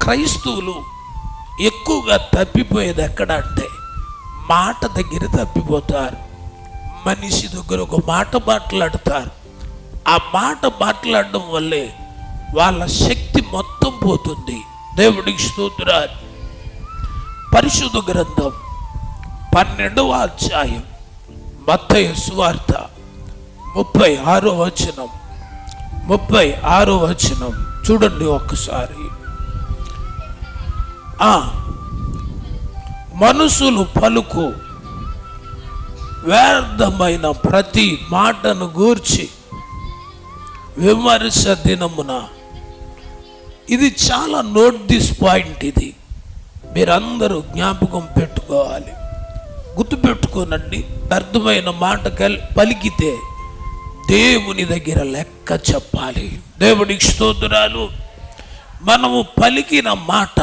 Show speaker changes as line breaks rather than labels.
క్రైస్తవులు ఎక్కువగా తప్పిపోయేది ఎక్కడ అంటే మాట దగ్గర తప్పిపోతారు. మనిషి దగ్గర ఒక మాట మాట్లాడతారు. ఆ మాట మాట్లాడడం వల్లే వాళ్ళ శక్తి మొత్తం పోతుంది. దేవుడికి స్తోత్రాలు. పరిశుద్ధ గ్రంథం 12వ అధ్యాయం మత్తయి సువార్త 36వ వచనం చూడండి ఒక్కసారి. మనుషులు పలుకు వ్యర్థమైన ప్రతి మాటను గూర్చి విమర్శ దినమున. ఇది చాలా నోట్ దిస్ పాయింట్. ఇది మీరందరూ జ్ఞాపకం పెట్టుకోవాలి, గుర్తుపెట్టుకోనండి. అర్థమైన మాట పలికితే దేవుని దగ్గర లెక్క చెప్పాలి. దేవుడికి స్తోత్రాలు. మనము పలికిన మాట